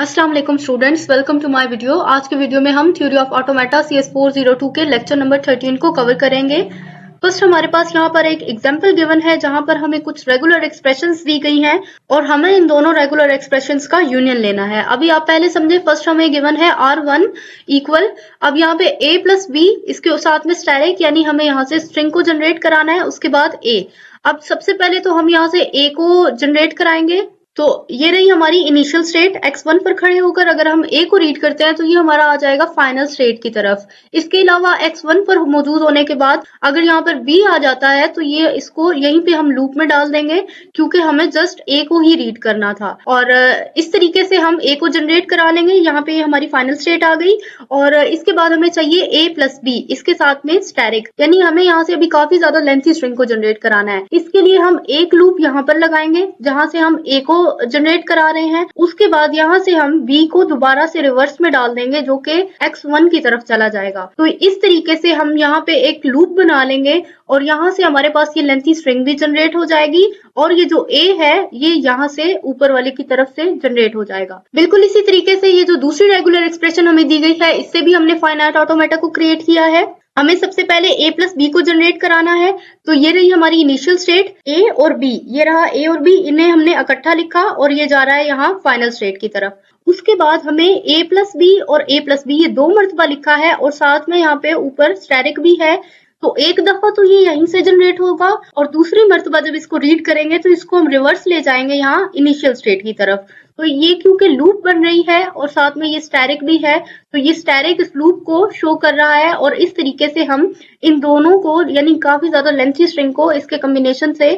अस्सलाम वालेकुम students, welcome to my video. आज के वीडियो में हम थ्योरी ऑफ ऑटोमेटा CS402 के लेक्चर नंबर 13 को कवर करेंगे। फर्स्ट हमारे पास यहाँ पर एक एग्जांपल गिवन है जहां पर हमें कुछ रेगुलर एक्सप्रेशंस दी गई हैं और हमें इन दोनों रेगुलर एक्सप्रेशंस का यूनियन लेना है। अभी आप पहले समझे, फर्स्ट हमें गिवन है R1 इक्वल, अब यहाँ पे A प्लस B, इसके साथ में स्टैटिक यानी हमें यहाँ से स्ट्रिंग को जनरेट कराना है, उसके बाद A। अब सबसे पहले तो हम यहाँ से A को जनरेट कराएंगे। तो ये रही हमारी इनिशियल स्टेट। x1 पर खड़े होकर अगर हम a को रीड करते हैं तो ये हमारा आ जाएगा फाइनल स्टेट की तरफ। इसके अलावा x1 पर मौजूद होने के बाद अगर यहाँ पर b आ जाता है तो ये इसको यहीं पे हम लूप में डाल देंगे क्योंकि हमें जस्ट a को ही रीड करना था। और इस तरीके से हम a को जनरेट करा लेंगे। यहाँ पे हमारी फाइनल स्टेट आ गई और इसके बाद हमें चाहिए a प्लस b, इसके साथ में स्टैटिक, यानी हमें यहाँ से अभी काफी ज्यादा लेंथी स्ट्रिंग को जनरेट कराना है। इसके लिए हम एक लूप यहाँ पर लगाएंगे जहां से हम a को जनरेट करा रहे हैं। उसके बाद यहाँ से हम b को दोबारा से रिवर्स में डाल देंगे जो कि x1 की तरफ चला जाएगा। तो इस तरीके से हम यहाँ पे एक लूप बना लेंगे और यहाँ से हमारे पास ये लेंथी स्ट्रिंग भी जनरेट हो जाएगी और ये जो a है ये यहाँ से ऊपर वाले की तरफ से जनरेट हो जाएगा। बिल्कुल इसी तरीके से ये जो दूसरी रेगुलर एक्सप्रेशन हमें दी गई है इससे भी हमने फाइनाइट ऑटोमेटा को क्रिएट किया है। हमें सबसे पहले a प्लस बी को जनरेट कराना है। तो ये रही हमारी इनिशियल स्टेट a और b, ये रहा a और b, इन्हें हमने इकट्ठा लिखा और ये जा रहा है यहाँ फाइनल स्टेट की तरफ। उसके बाद हमें a प्लस बी और a प्लस बी ये दो मर्तबा लिखा है और साथ में यहाँ पे ऊपर स्टैटिक भी है। तो एक दफा तो ये यहीं से जनरेट होगा और दूसरी मर्तबा जब इसको रीड करेंगे तो इसको हम रिवर्स ले जाएंगे यहाँ इनिशियल स्टेट की तरफ। तो ये क्योंकि लूप बन रही है और साथ में ये स्टैटिक भी है तो ये स्टैटिक इस लूप को शो कर रहा है और इस तरीके से हम इन दोनों को यानी काफी ज्यादा लेंथी स्ट्रिंग को इसके कॉम्बिनेशन से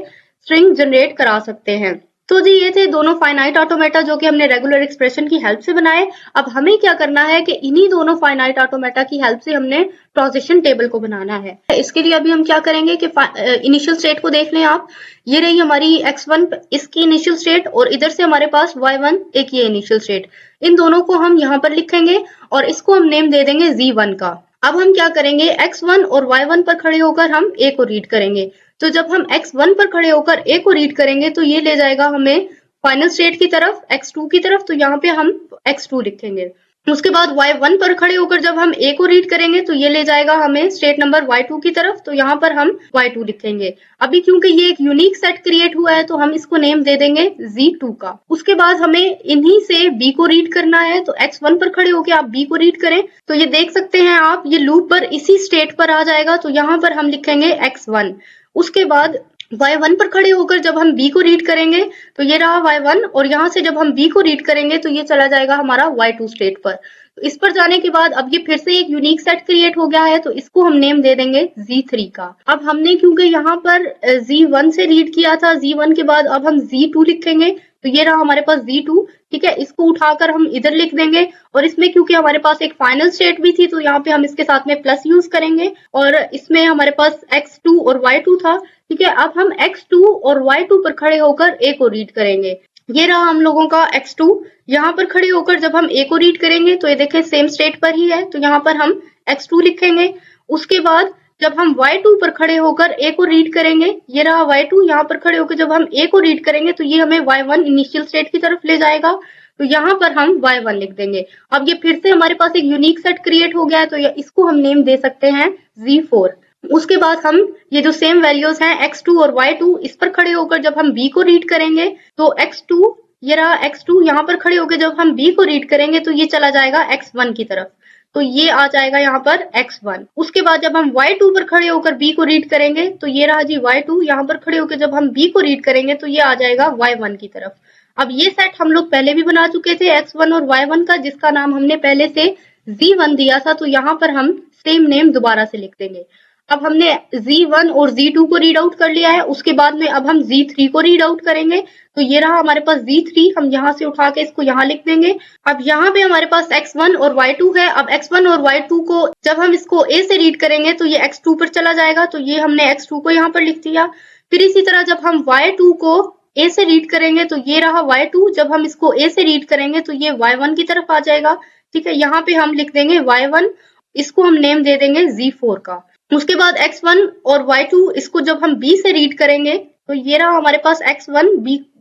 स्ट्रिंग जनरेट करा सकते हैं। तो जी ये थे दोनों फाइनाइट ऑटोमेटा जो कि हमने रेगुलर एक्सप्रेशन की हेल्प से बनाए। अब हमें क्या करना है कि इन्हीं दोनों फाइनाइट ऑटोमेटा की हेल्प से हमने ट्रांजिशन टेबल को बनाना है। इसके लिए अभी हम क्या करेंगे कि इनिशियल स्टेट को देख लें आप। ये रही हमारी x1 इसकी इनिशियल स्टेट और इधर से हमारे पास y1 एक ये इनिशियल स्टेट। इन दोनों को हम यहाँ पर लिखेंगे और इसको हम नेम दे देंगे z1 का। अब हम क्या करेंगे, x1 और y1 पर खड़े होकर हम a को रीड करेंगे। तो जब हम x1 पर खड़े होकर a को रीड करेंगे तो ये ले जाएगा हमें फाइनल स्टेट की तरफ, x2 की तरफ, तो यहाँ पे हम x2 लिखेंगे। उसके बाद y1 पर खड़े होकर जब हम a को रीड करेंगे तो ये ले जाएगा हमें स्टेट नंबर y2 की तरफ, तो यहाँ पर हम y2 लिखेंगे। अभी क्योंकि ये एक यूनिक सेट क्रिएट हुआ है तो हम इसको नेम दे देंगे z2 का। उसके बाद हमें इन्हीं से b को रीड करना है। तो x1 पर खड़े होकर आप b को रीड करें तो ये देख सकते हैं आप, ये लूप पर इसी स्टेट पर आ जाएगा। तो यहाँ पर हम लिखेंगे x1। उसके बाद y1 पर खड़े होकर जब हम b को रीड करेंगे तो ये रहा y1 और यहाँ से जब हम b को रीड करेंगे तो ये चला जाएगा हमारा y2 स्टेट पर। तो इस पर जाने के बाद अब ये फिर से एक यूनिक सेट क्रिएट हो गया है तो इसको हम नेम दे देंगे z3 का। अब हमने क्योंकि यहाँ पर z1 से रीड किया था, z1 के बाद अब हम z2 लिखेंगे। तो ये रहा हमारे पास z2, ठीक है। इसको उठाकर हम इधर लिख देंगे और इसमें क्योंकि हमारे पास एक फाइनल स्टेट भी थी तो यहाँ पे हम इसके साथ में प्लस यूज करेंगे और इसमें हमारे पास x2 और y2 था, ठीक है। अब हम x2 और y2 पर खड़े होकर a को रीड करेंगे। ये रहा हम लोगों का x2। यहाँ पर खड़े होकर जब हम a को रीड करेंगे तो ये देखें सेम स्टेट पर ही है, तो यहाँ पर हम x2 लिखेंगे। उसके बाद जब हम y2 पर खड़े होकर a को रीड करेंगे, ये रहा y2, यहाँ पर खड़े होकर जब हम a को रीड करेंगे तो ये हमें y1 इनिशियल स्टेट की तरफ ले जाएगा। तो यहाँ पर हम y1 लिख देंगे। अब ये फिर से हमारे पास एक यूनिक सेट क्रिएट हो गया है तो इसको हम नेम दे सकते हैं z4। उसके बाद हम ये जो सेम वैल्यूज हैं x2 और y2, इस पर खड़े होकर जब हम b को रीड करेंगे तो x2, ये रहा x2, यहाँ पर खड़े होकर जब हम b को रीड करेंगे तो ये चला जाएगा x1 की तरफ, तो ये आ जाएगा यहाँ पर x1। उसके बाद जब हम y2 पर खड़े होकर b को रीड करेंगे तो ये रहा जी y2, यहाँ पर खड़े होकर जब हम b को रीड करेंगे तो ये आ जाएगा y1 की तरफ। अब ये सेट हम लोग पहले भी बना चुके थे x1 और y1 का, जिसका नाम हमने पहले से z1 दिया था, तो यहाँ पर हम सेम नेम दोबारा से लिख देंगे। अब हमने z1 और z2 को रीड आउट कर लिया है, उसके बाद में अब हम z3 को रीड आउट करेंगे। तो ये रहा हमारे पास z3, हम यहाँ से उठा के इसको यहाँ लिख देंगे। अब यहाँ पे हमारे पास x1 और y2 है। अब x1 और y2 को जब हम इसको a से रीड करेंगे तो ये x2 पर चला जाएगा, तो ये हमने x2 को यहाँ पर लिख दिया। फिर इसी तरह जब हम y2 को a से रीड करेंगे तो ये रहा y2, जब हम इसको a से रीड करेंगे तो ये y1 की तरफ आ जाएगा, ठीक है। यहाँ पे हम लिख देंगे y1, इसको हम नेम दे देंगे z4 का। उसके बाद x1 और y2 इसको जब हम b से रीड करेंगे तो ये रहा हमारे पास x1,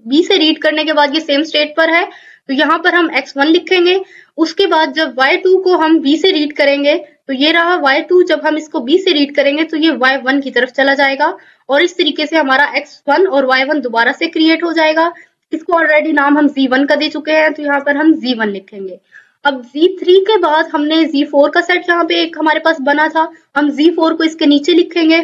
b से रीड करने के बाद ये सेम स्टेट पर है, तो यहाँ पर हम x1 लिखेंगे। उसके बाद जब y2 को हम b से रीड करेंगे तो ये रहा y2, जब हम इसको b से रीड करेंगे तो ये y1 की तरफ चला जाएगा और इस तरीके से हमारा x1 और y1 दोबारा से क्रिएट हो जाएगा। इसको ऑलरेडी नाम हम z1 का दे चुके हैं, तो यहाँ पर हम z1 लिखेंगे। अब z3 के बाद हमने z4 का सेट यहाँ पे एक हमारे पास बना था, हम z4 को इसके नीचे लिखेंगे।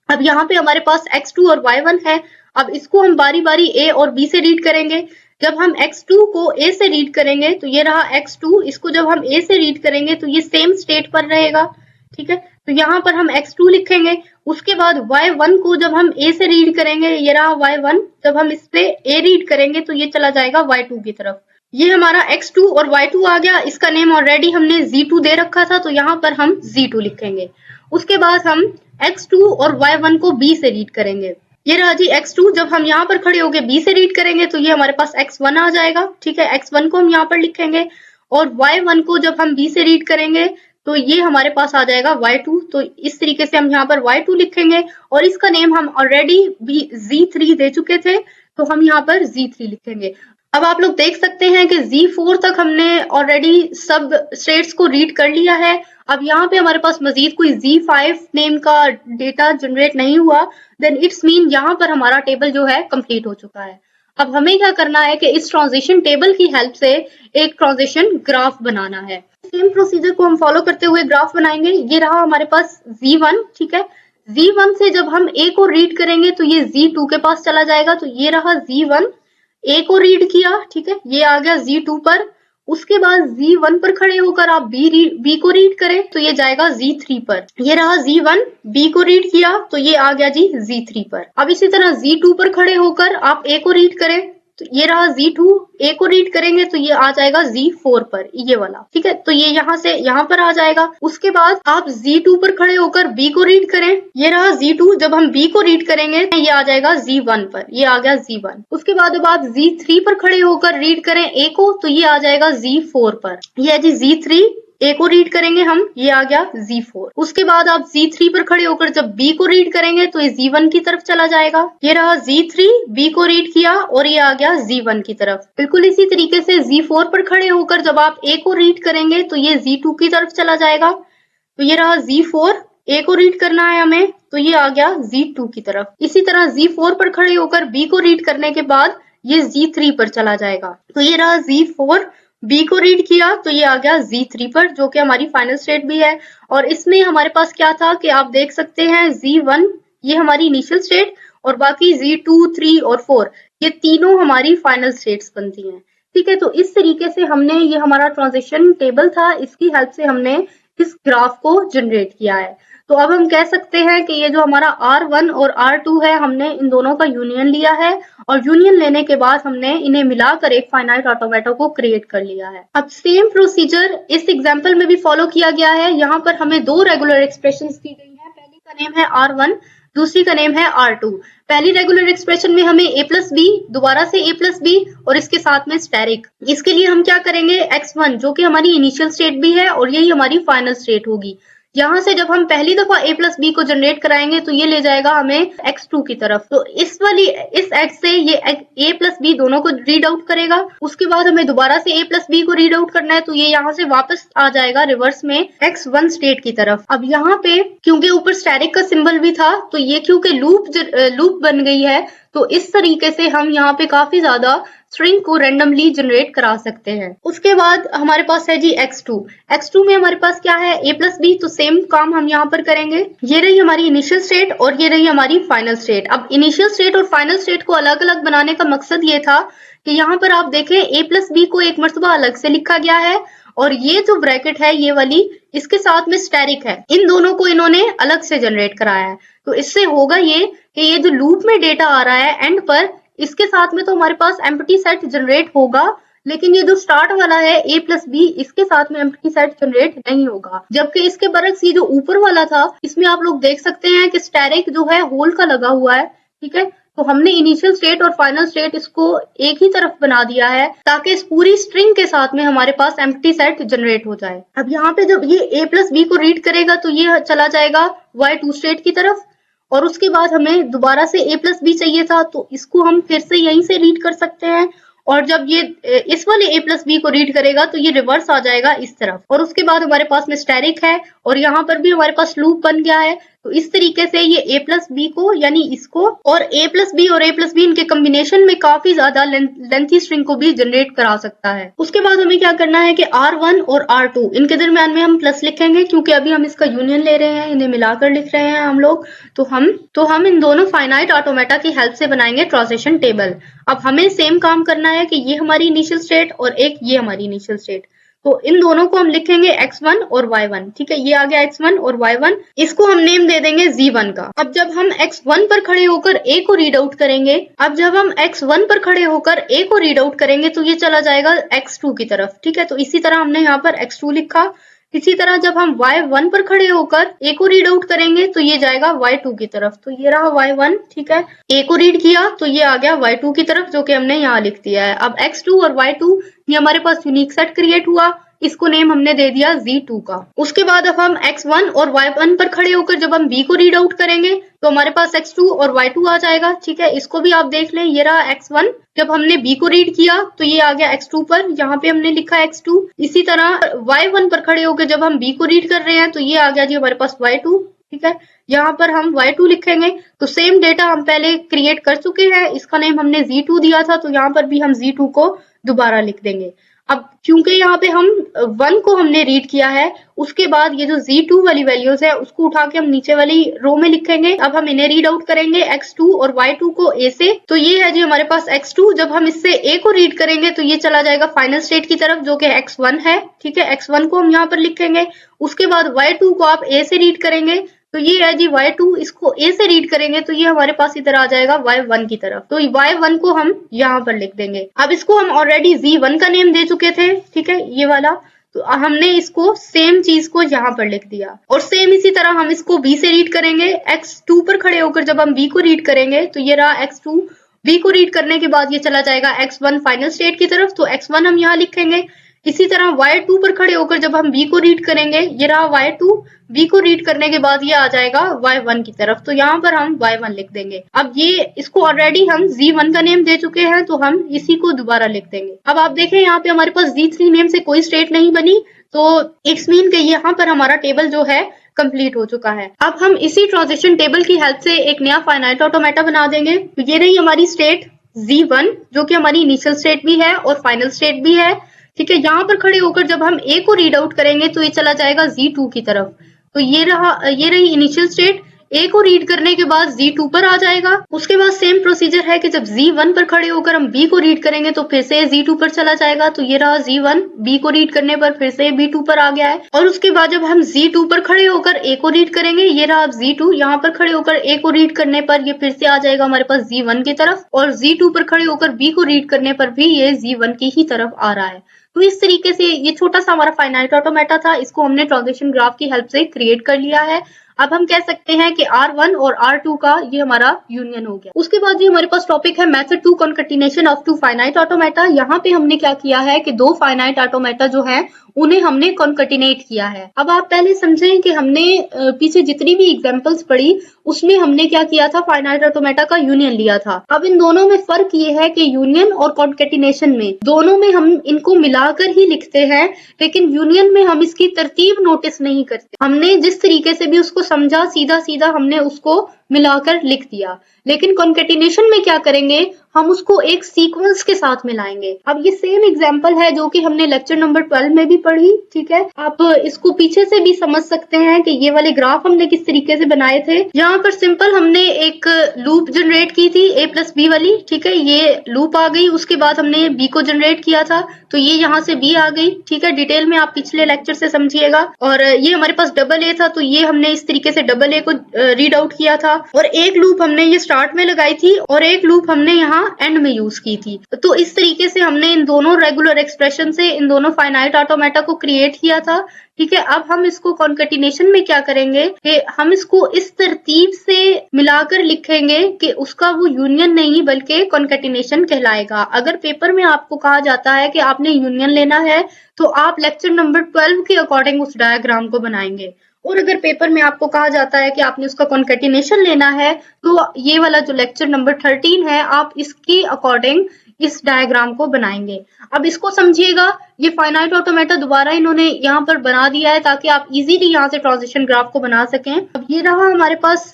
अब यहाँ पे हमारे पास x2 और y1 है। अब इसको हम बारी बारी a और b से रीड करेंगे। जब हम x2 को a से रीड करेंगे तो ये रहा x2, इसको जब हम a से रीड करेंगे तो ये सेम स्टेट पर रहेगा, ठीक है। तो यहाँ पर हम x2 लिखेंगे। उसके बाद y1 को जब हम a से रीड करेंगे, ये रहा y1, जब हम इस पे a रीड करेंगे तो ये चला जाएगा y2 की तरफ। ये हमारा x2 और y2 आ गया। इसका नेम ऑलरेडी हमने z2 दे रखा था, तो यहाँ पर हम z2 लिखेंगे। उसके बाद हम x2 और y1 को b से रीड करेंगे। ये रहा जी x2, जब हम यहाँ पर खड़े होके b से रीड करेंगे तो ये हमारे पास x1 आ जाएगा, ठीक है। x1 को हम यहाँ पर लिखेंगे और y1 को जब हम b से रीड करेंगे तो ये हमारे पास आ जाएगा y2। तो इस तरीके से हम यहाँ पर y2 लिखेंगे और इसका नेम हम ऑलरेडी z3 दे चुके थे, तो हम यहाँ पर z3 लिखेंगे। अब आप लोग देख सकते हैं कि z4 तक हमने ऑलरेडी सब स्टेट्स को रीड कर लिया है। अब यहाँ पे हमारे पास मजीद कोई z5 नेम का डेटा जनरेट नहीं हुआ, देन इट्स मीन यहाँ पर हमारा टेबल जो है कंप्लीट हो चुका है। अब हमें क्या करना है कि इस ट्रांजिशन टेबल की हेल्प से एक ट्रांजिशन ग्राफ बनाना है। सेम प्रोसीजर को हम फॉलो करते हुए ग्राफ बनाएंगे। ये रहा हमारे पास z1, ठीक है। z1 से जब हम a को रीड करेंगे तो ये z2 के पास चला जाएगा, तो ये रहा z1, a को रीड किया, ठीक है, ये आ गया z2 पर। उसके बाद z1 पर खड़े होकर आप b को रीड करें तो ये जाएगा z3 पर। ये रहा z1, b को रीड किया तो ये आ गया जी z3 पर। अब इसी तरह z2 पर खड़े होकर आप a को रीड करें तो ये रहा z2, a को रीड करेंगे तो ये आ जाएगा z4 पर, ये वाला, ठीक है। तो ये यहाँ से यहाँ पर आ जाएगा। उसके बाद आप z2 पर खड़े होकर b को रीड करें, ये रहा z2, जब हम b को रीड करेंगे ये आ जाएगा z1 पर, ये आ गया z1। उसके बाद अब आप z3 पर खड़े होकर रीड करें a को तो ये आ जाएगा z4 पर, ये है जी z3, a को रीड करेंगे हम, ये आ गया z4। उसके बाद आप z3 पर खड़े होकर जब b को रीड करेंगे तो ये z1 की तरफ चला जाएगा। ये रहा z3, b को रीड किया और ये आ गया z1 की तरफ। बिल्कुल इसी तरीके से z4 पर खड़े होकर जब आप a को रीड करेंगे तो ये z2 की तरफ चला जाएगा। तो ये रहा z4, a को रीड करना है हमें तो ये आ गया z2 की तरफ। इसी तरह z4 पर खड़े होकर b को रीड करने के बाद ये z3 पर चला जाएगा। तो ये रहा z4, b को रीड किया तो ये आ गया z3 पर, जो कि हमारी फाइनल स्टेट भी है। और इसमें हमारे पास क्या था कि आप देख सकते हैं z1 ये हमारी इनिशियल स्टेट और बाकी z2, 3 और 4 ये तीनों हमारी फाइनल स्टेट्स बनती हैं, ठीक है। तो इस तरीके से हमने ये हमारा ट्रांजिशन टेबल था, इसकी हेल्प से हमने इस ग्राफ को जनरेट किया है। तो अब हम कह सकते हैं कि ये जो हमारा R1 और R2 है, हमने इन दोनों का यूनियन लिया है और यूनियन लेने के बाद हमने इन्हें मिलाकर एक फाइनाइट ऑटोमेटा को क्रिएट कर लिया है। अब सेम प्रोसीजर इस एग्जांपल में भी फॉलो किया गया है। यहाँ पर हमें दो रेगुलर एक्सप्रेशंस दी गई हैं। पहली का नेम है R1, दूसरी का नेम है R2। पहली रेगुलर एक्सप्रेशन में हमें a प्लस बी, दोबारा से a प्लस बी और इसके साथ में स्टेरिक। इसके लिए हम क्या करेंगे, x1 जो कि हमारी इनिशियल स्टेट भी है और यही हमारी फाइनल स्टेट होगी। यहाँ से जब हम पहली दफा a प्लस बी को जनरेट कराएंगे तो ये ले जाएगा हमें x2 की तरफ। तो इस x से ये a प्लस बी दोनों को रीड आउट करेगा। उसके बाद हमें दोबारा से a प्लस बी को रीड आउट करना है तो ये यहाँ से वापस आ जाएगा रिवर्स में x1 स्टेट की तरफ। अब यहाँ पे क्योंकि ऊपर स्टैटिक का सिंबल भी था तो ये क्योंकि लूप बन गई है, तो इस तरीके से हम यहाँ पे काफी ज्यादा स्ट्रिंग को रैंडमली जनरेट करा सकते हैं। उसके बाद हमारे पास है जी x2 में हमारे पास क्या है, a प्लस बी। तो सेम काम हम यहाँ पर करेंगे। ये रही हमारी इनिशियल स्टेट और ये रही हमारी फाइनल स्टेट। अब इनिशियल स्टेट और फाइनल स्टेट को अलग अलग बनाने का मकसद ये था कि यहाँ पर आप देखें a प्लस बी को एक मर्तबा अलग से लिखा गया है और ये जो ब्रैकेट है ये वाली, इसके साथ में स्टैरिक है, इन दोनों को इन्होंने अलग से जनरेट कराया है। तो इससे होगा ये कि ये जो लूप में डेटा आ रहा है एंड पर, इसके साथ में तो हमारे पास एम्प्टी सेट जनरेट होगा, लेकिन ये जो स्टार्ट वाला है a प्लस बी, इसके साथ में एम्प्टी सेट जनरेट नहीं होगा। जबकि इसके बरक्स ये जो ऊपर वाला था, इसमें आप लोग देख सकते हैं कि स्टैरिक जो है होल का लगा हुआ है, ठीक है। तो हमने इनिशियल स्टेट और फाइनल स्टेट इसको एक ही तरफ बना दिया है ताकि इस पूरी स्ट्रिंग के साथ में हमारे पास एम्प्टी सेट जनरेट हो जाए। अब यहाँ पे जब ये a प्लस बी को रीड करेगा तो ये चला जाएगा y2 स्टेट की तरफ और उसके बाद हमें दोबारा से a प्लस बी चाहिए था तो इसको हम फिर से यहीं से रीड कर सकते हैं और जब ये इस वाले a प्लस बी को रीड करेगा तो ये रिवर्स आ जाएगा इस तरफ, और उसके बाद हमारे पास में स्टैटिक है और यहाँ पर भी हमारे पास लूप बन गया है। तो इस तरीके से ये a प्लस बी को यानी इसको और a प्लस बी और a प्लस बी इनके कम्बिनेशन में काफी ज्यादा लेंथी स्ट्रिंग को भी जनरेट करा सकता है। उसके बाद हमें क्या करना है कि R1 और R2 इनके दरमियान में हम प्लस लिखेंगे, क्योंकि अभी हम इसका यूनियन ले रहे हैं, इन्हें मिलाकर लिख रहे हैं हम लोग। तो हम इन दोनों फाइनाइट ऑटोमेटा की हेल्प से बनाएंगे ट्रांजिशन टेबल। अब हमें सेम काम करना है कि ये हमारी इनिशियल स्टेट और एक ये हमारी इनिशियल स्टेट, तो इन दोनों को हम लिखेंगे x1 और y1। ठीक है, ये आ गया x1 और y1, इसको हम नेम दे देंगे z1 का। अब जब हम x1 पर खड़े होकर a को रीड आउट करेंगे, तो ये चला जाएगा x2 की तरफ। ठीक है, तो इसी तरह हमने यहाँ पर x2 लिखा। इसी तरह जब हम y1 पर खड़े होकर a को रीड आउट करेंगे तो ये जाएगा y2 की तरफ, तो ये रहा y1। ठीक है, a को रीड किया तो ये आ गया y2 की तरफ, जो कि हमने यहाँ लिख दिया है। अब x2 और y2 ये हमारे पास यूनिक सेट क्रिएट हुआ, इसको नेम हमने दे दिया z2 का। उसके बाद अब हम x1 और y1 पर खड़े होकर जब हम b को रीड आउट करेंगे तो हमारे पास x2 और y2 आ जाएगा। ठीक है, इसको भी आप देख लें, ये रहा x1। जब हमने b को रीड किया तो ये आ गया x2 पर, यहाँ पे हमने लिखा x2। इसी तरह y1 पर खड़े होकर जब हम b को रीड कर रहे हैं तो ये आ गया जी हमारे पास y2। ठीक है, यहाँ पर हम y2 लिखेंगे। तो सेम डेटा हम पहले क्रिएट कर चुके हैं, इसका नेम हमने z2 दिया था, तो यहाँ पर भी हम z2 को दोबारा लिख देंगे। अब क्योंकि यहाँ पे हम 1 को हमने रीड किया है, उसके बाद ये जो z2 वाली वैल्यूज है उसको उठा के हम नीचे वाली रो में लिखेंगे। अब हम इन्हें रीड आउट करेंगे x2 और y2 को a से, तो ये है जी हमारे पास x2। जब हम इससे a को रीड करेंगे तो ये चला जाएगा फाइनल स्टेट की तरफ, जो कि x1 है। ठीक है, x1 को हम यहाँ पर लिखेंगे। उसके बाद y2 को आप a से रीड करेंगे तो ये है जी y2, इसको a से रीड करेंगे तो ये हमारे पास इधर आ जाएगा y1 की तरफ, तो y1 को हम यहाँ पर लिख देंगे। अब इसको हम ऑलरेडी z1 का नेम दे चुके थे। ठीक है, ये वाला, तो हमने इसको सेम चीज को यहाँ पर लिख दिया। और सेम इसी तरह हम इसको b से रीड करेंगे। x2 पर खड़े होकर जब हम b को रीड करेंगे तो ये रहा x2। b को रीड करने के बाद ये चला जाएगा x1 फाइनल स्टेट की तरफ, तो x1 हम यहाँ लिखेंगे। इसी तरह y2 पर खड़े होकर जब हम b को रीड करेंगे, ये रहा y2। b को रीड करने के बाद ये आ जाएगा y1 की तरफ, तो यहाँ पर हम y1 लिख देंगे। अब ये इसको ऑलरेडी हम z1 का नेम दे चुके हैं, तो हम इसी को दोबारा लिख देंगे। अब आप देखें यहाँ पे हमारे पास z3 नेम से कोई स्टेट नहीं बनी, तो इट्स मीन कि यहाँ पर हमारा टेबल जो है कंप्लीट हो चुका है। अब हम इसी ट्रांजिशन टेबल की हेल्प से एक नया फाइनाइट ऑटोमेटा बना देंगे। तो ये रही हमारी स्टेट z1, जो कि हमारी इनिशियल स्टेट भी है और फाइनल स्टेट भी है। ठीक है, यहाँ पर खड़े होकर जब हम a को रीड आउट करेंगे तो ये चला जाएगा z2 की तरफ, तो ये रही इनिशियल स्टेट। a को रीड करने के बाद z2 पर आ जाएगा। उसके बाद सेम प्रोसीजर है कि जब z1 पर खड़े होकर हम b को रीड करेंगे तो फिर से z2 पर चला जाएगा, तो ये रहा z1। b को रीड करने पर फिर से b2 पर आ गया है। और उसके बाद जब हम z2 पर खड़े होकर a को रीड करेंगे, ये रहा z2। यहाँ पर खड़े होकर a को रीड करने पर ये फिर से आ जाएगा हमारे पास z1 की तरफ, और z2 पर खड़े होकर b को रीड करने पर भी ये z1 की ही तरफ आ रहा है। तो इस तरीके से ये छोटा सा हमारा फाइनाइट ऑटोमेटा था, इसको हमने ट्रांजिशन ग्राफ की हेल्प से क्रिएट कर लिया है। अब हम कह सकते हैं कि R1 और R2 का ये हमारा यूनियन हो गया। उसके बाद ये हमारे पास टॉपिक है method to concatenation of two finite automata. यहाँ पे हमने क्या किया है कि दो फाइनाइट ऑटोमेटा जो है उन्हें हमने कॉन्केटिनेट किया है। अब आप पहले समझें कि हमने पीछे जितनी भी एग्जांपल्स पढ़ी उसमें हमने क्या किया था, फाइनाइट ऑटोमेटा का यूनियन लिया था। अब इन दोनों में फर्क ये है कि यूनियन और कॉन्केटिनेशन में दोनों में हम इनको मिलाकर ही लिखते हैं, लेकिन यूनियन में हम इसकी तरतीब नोटिस नहीं करते। हमने जिस तरीके से भी उसको समझा सीधा सीधा हमने उसको मिलाकर लिख दिया। लेकिन कॉन्केटिनेशन में क्या करेंगे, हम उसको एक सीक्वेंस के साथ मिलाएंगे। अब ये सेम एग्जांपल है जो कि हमने लेक्चर नंबर 12 में भी पढ़ी। ठीक है, आप इसको पीछे से भी समझ सकते हैं कि ये वाले ग्राफ हमने किस तरीके से बनाए थे। यहाँ पर सिंपल हमने एक लूप जनरेट की थी a प्लस बी वाली। ठीक है, ये लूप आ गई। उसके बाद हमने b को जनरेट किया था, तो ये यहाँ से b आ गई। ठीक है, डिटेल में आप पिछले लेक्चर से समझिएगा। और ये हमारे पास डबल a था, तो ये हमने इस तरीके से डबल a को रीड आउट किया था। और एक लूप हमने ये स्टार्ट में लगाई थी और एक लूप हमने यहाँ एंड में यूज की थी। तो इस तरीके से हमने इन दोनों रेगुलर एक्सप्रेशन से इन दोनों फाइनाइट ऑटोमेटा को क्रिएट किया था। ठीक है, अब हम इसको कॉन्केटिनेशन में क्या करेंगे कि हम इसको इस तरतीब से मिलाकर लिखेंगे कि उसका वो यूनियन नहीं बल्कि कॉन्केटिनेशन कहलाएगा। अगर पेपर में आपको कहा जाता है कि आपने यूनियन लेना है तो आप लेक्चर नंबर 12 के अकॉर्डिंग उस डायग्राम को बनाएंगे, और अगर पेपर में आपको कहा जाता है कि आपने उसका कॉन्केटिनेशन लेना है तो ये वाला जो लेक्चर नंबर 13 है आप इसके अकॉर्डिंग इस डायग्राम को बनाएंगे। अब इसको समझिएगा, ये फाइनाइट ऑटोमेटा दोबारा इन्होंने यहाँ पर बना दिया है ताकि आप इजीली यहाँ से ट्रांजिशन ग्राफ को बना सकें। अब ये रहा हमारे पास,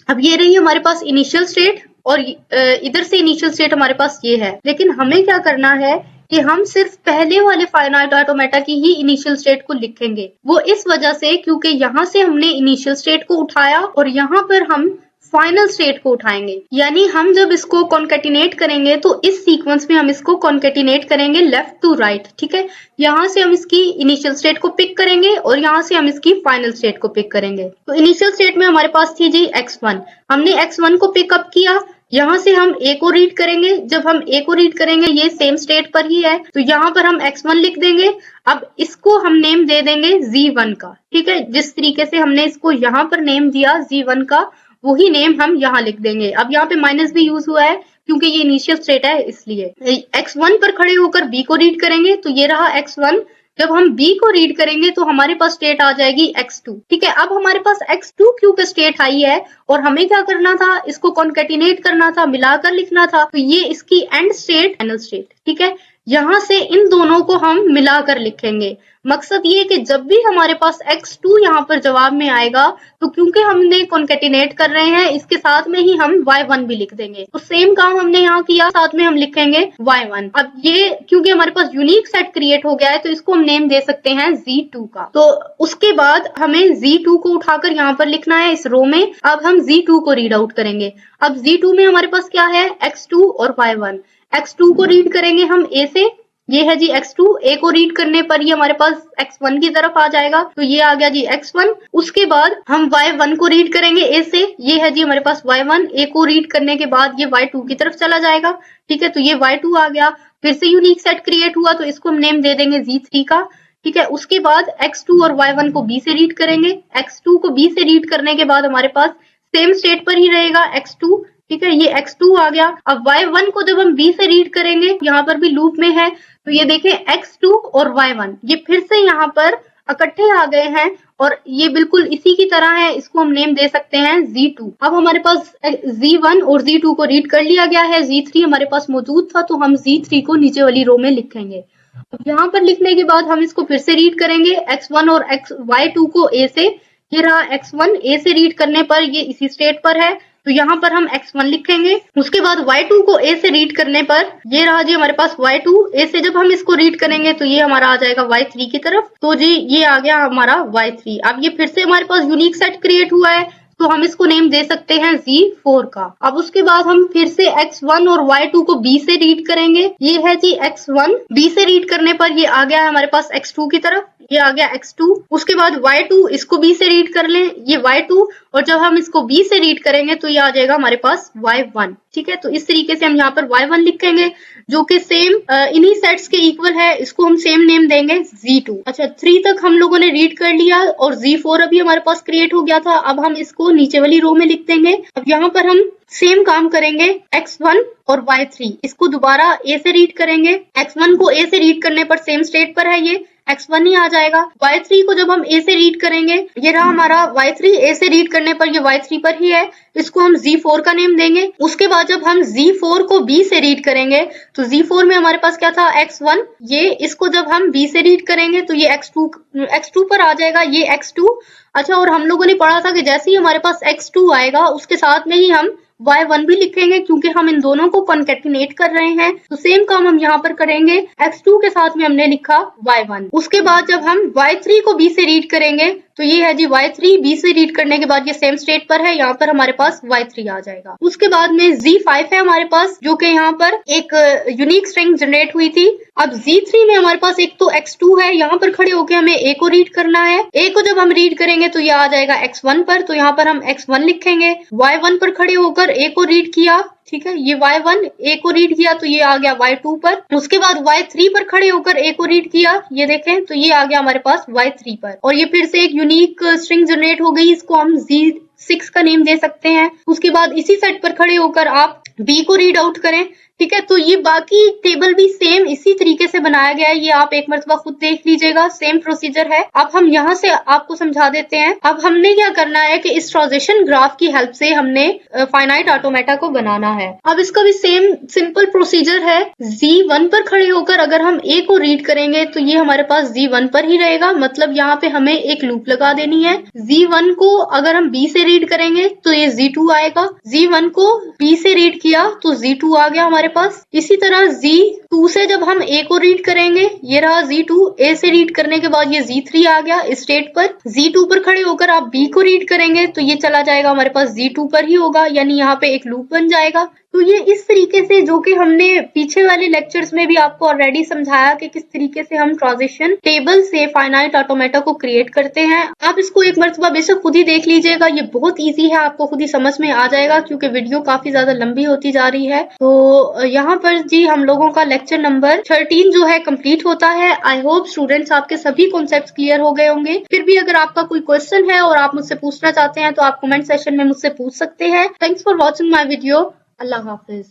अब ये रही हमारे पास इनिशियल स्टेट और इधर से इनिशियल स्टेट हमारे पास ये है। लेकिन हमें क्या करना है कि हम सिर्फ पहले वाले फाइनाइट ऑटोमेटा की ही इनिशियल स्टेट को लिखेंगे। वो इस वजह से क्योंकि यहाँ से हमने इनिशियल स्टेट को उठाया और यहाँ पर हम फाइनल स्टेट को उठाएंगे। यानी हम जब इसको कॉन्केटिनेट करेंगे तो इस सीक्वेंस में हम इसको कॉन्केटिनेट करेंगे लेफ्ट टू राइट, ठीक है। यहाँ से हम इसकी इनिशियल स्टेट को पिक करेंगे और यहाँ से हम इसकी फाइनल स्टेट को पिक करेंगे। तो इनिशियल स्टेट में हमारे पास थी जी x1, हमने x1 को पिकअप किया। यहाँ से हम a को रीड करेंगे, जब हम a को रीड करेंगे ये सेम स्टेट पर ही है तो यहाँ पर हम x1 लिख देंगे। अब इसको हम नेम दे देंगे z1 का, ठीक है। जिस तरीके से हमने इसको यहाँ पर नेम दिया z1 का, वही नेम हम यहाँ लिख देंगे। अब यहाँ पे माइनस भी यूज हुआ है क्योंकि ये इनिशियल स्टेट है, इसलिए x1 पर खड़े होकर b को रीड करेंगे तो ये रहा x1। जब हम b को रीड करेंगे तो हमारे पास स्टेट आ जाएगी x2, ठीक है। अब हमारे पास x2 क्योंकि स्टेट आई है और हमें क्या करना था, इसको कॉन्केटिनेट करना था, मिलाकर लिखना था, तो ये इसकी एंड स्टेट फाइनल स्टेट, ठीक है। यहाँ से इन दोनों को हम मिलाकर लिखेंगे। मकसद ये कि जब भी हमारे पास x2 यहाँ पर जवाब में आएगा तो क्योंकि हमने कॉन्केटिनेट कर रहे हैं इसके साथ में ही हम y1 भी लिख देंगे। तो सेम काम हमने यहाँ किया, साथ में हम लिखेंगे y1। अब ये क्योंकि हमारे पास यूनिक सेट क्रिएट हो गया है तो इसको हम नेम दे सकते हैं z2 का। तो उसके बाद हमें z2 को उठाकर यहाँ पर लिखना है इस रो में। अब हम z2 को रीड आउट करेंगे। अब z2 में हमारे पास क्या है, x2 और y1। x2 को रीड करेंगे हम a से, ये है जी x2। a को रीड करने पर ये हमारे पास x1 की तरफ आ जाएगा तो ये आ गया जी x1। उसके बाद हम y1 को रीड करेंगे a से, ये है जी हमारे पास y1। a को रीड करने के बाद ये y2 की तरफ चला जाएगा, ठीक है। तो ये y2 आ गया। फिर से यूनिक सेट क्रिएट हुआ तो इसको हम नेम दे देंगे z3 का, ठीक है। उसके बाद x2 और y1 को b से रीड करेंगे। x2 को b से रीड करने के बाद हमारे पास सेम स्टेट पर ही रहेगा x2, ठीक है। ये x2 आ गया। अब y1 को जब हम b से रीड करेंगे, यहाँ पर भी लूप में है तो ये देखें x2 और y1 ये फिर से यहाँ पर इकट्ठे आ गए हैं और ये बिल्कुल इसी की तरह है, इसको हम नेम दे सकते हैं z2। अब हमारे पास z1 और z2 को रीड कर लिया गया है, z3 हमारे पास मौजूद था तो हम z3 को नीचे वाली रो में लिखेंगे। अब यहाँ पर लिखने के बाद हम इसको फिर से रीड करेंगे, x1 और y2 को a से, ये रहा x1। a से रीड करने पर ये इसी स्टेट पर है तो यहाँ पर हम x1 लिखेंगे। उसके बाद y2 को a से रीड करने पर ये रहा जी हमारे पास y2। a से जब हम इसको रीड करेंगे तो ये हमारा आ जाएगा y3 की तरफ, तो जी ये आ गया हमारा y3। अब ये फिर से हमारे पास यूनिक सेट क्रिएट हुआ है तो हम इसको नेम दे सकते हैं z4 का। अब उसके बाद हम फिर से x1 और y2 को b से रीड करेंगे, ये है जी x1। b से रीड करने पर ये आ गया है हमारे पास x2 की तरफ, ये आ गया x2। उसके बाद y2, इसको b से रीड कर लें, ये y2। और जब हम इसको b से रीड करेंगे तो ये आ जाएगा हमारे पास y1, ठीक है। तो इस तरीके से हम यहाँ पर y1 लिखेंगे जो कि सेम इन्हीं सेट्स के इक्वल है, इसको हम सेम नेम देंगे z2। अच्छा, 3 तक हम लोगों ने रीड कर लिया और z4 अभी हमारे पास क्रिएट हो गया था। अब हम इसको नीचे वाली रो में लिख देंगे। अब यहाँ पर हम सेम काम करेंगे, x1 और y3 इसको दोबारा a से रीड करेंगे। x1 को a से रीड करने पर सेम स्टेट पर है, ये x1 ही आ जाएगा। y3 को जब हम a से रीड करेंगे, ये रहा हमारा y3। a से रीड करने पर ये y3 पर ही है, इसको हम z4 का नेम देंगे। उसके बाद जब हम z4 को b से रीड करेंगे तो z4 में हमारे पास क्या था, x1। ये इसको जब हम b से रीड करेंगे तो ये x2 पर आ जाएगा, ये x2। अच्छा, और हम लोगों ने पढ़ा था कि जैसे ही हमारे पास x2 आएगा उसके साथ में ही हम y1 भी लिखेंगे क्योंकि हम इन दोनों को कॉन्केटिनेट कर रहे हैं। तो सेम काम हम यहाँ पर करेंगे, x2 के साथ में हमने लिखा y1। उसके बाद जब हम y3 को b से रीड करेंगे तो ये है जी y3। b से रीड करने के बाद ये सेम स्टेट पर है, यहाँ पर हमारे पास y3 आ जाएगा। उसके बाद में z5 है हमारे पास, जो कि यहाँ पर एक यूनिक स्ट्रिंग जनरेट हुई थी। अब z3 में हमारे पास एक तो x2 है, यहाँ पर खड़े होकर हमें a को रीड करना है। a को जब हम रीड करेंगे तो ये आ जाएगा x1 पर, तो यहाँ पर हम x1 लिखेंगे। y1 पर खड़े होकर a को रीड किया, ठीक है, ये y1 a को रीड किया तो ये आ गया y2 पर। उसके बाद y3 पर खड़े होकर a को रीड किया, ये देखें, तो ये आ गया हमारे पास y3 पर। और ये फिर से एक यूनिक स्ट्रिंग जनरेट हो गई, इसको हम z6 का नेम दे सकते हैं। उसके बाद इसी सेट पर खड़े होकर आप b को रीड आउट करें, ठीक है, तो ये बाकी टेबल भी सेम इसी तरीके से बनाया गया है, ये आप एक मरतबा खुद देख लीजिएगा, सेम प्रोसीजर है। अब हम यहाँ से आपको समझा देते हैं। अब हमने क्या करना है कि इस ट्रांजिशन ग्राफ की हेल्प से हमने फाइनाइट ऑटोमेटा को बनाना है। अब इसका भी सेम सिंपल प्रोसीजर है। Z1 पर खड़े होकर अगर हम A को रीड करेंगे तो ये हमारे पास Z1 पर ही रहेगा, मतलब यहाँ पे हमें एक लूप लगा देनी है। Z1 को अगर हम B से रीड करेंगे तो ये Z2 आएगा, Z1 को B से रीड किया तो Z2 आ गया हमारे पास। इसी तरह Z2 से जब हम A को रीड करेंगे, ये रहा Z2, A से रीड करने के बाद ये Z3 आ गया स्टेट पर। Z2 पर खड़े होकर आप B को रीड करेंगे तो ये चला जाएगा हमारे पास Z2 पर ही होगा, यानी यहाँ पे एक लूप बन जाएगा। तो ये इस तरीके से, जो कि हमने पीछे वाले लेक्चर्स में भी आपको ऑलरेडी समझाया कि किस तरीके से हम ट्रांजिशन टेबल से फाइनाइट ऑटोमेटा को क्रिएट करते हैं। आप इसको एक मरतबा बेशक खुद ही देख लीजिएगा, ये बहुत इजी है, आपको खुद ही समझ में आ जाएगा क्योंकि वीडियो काफी ज्यादा लंबी होती जा रही है। तो यहाँ पर जी हम लोगों का लेक्चर नंबर 13 जो है कंप्लीट होता है। आई होप स्टूडेंट्स आपके सभी कॉन्सेप्ट क्लियर हो गए होंगे। फिर भी अगर आपका कोई क्वेश्चन है और आप मुझसे पूछना चाहते हैं तो आप कमेंट सेक्शन में मुझसे पूछ सकते हैं। Thanks for watching my video. Allah Hafiz.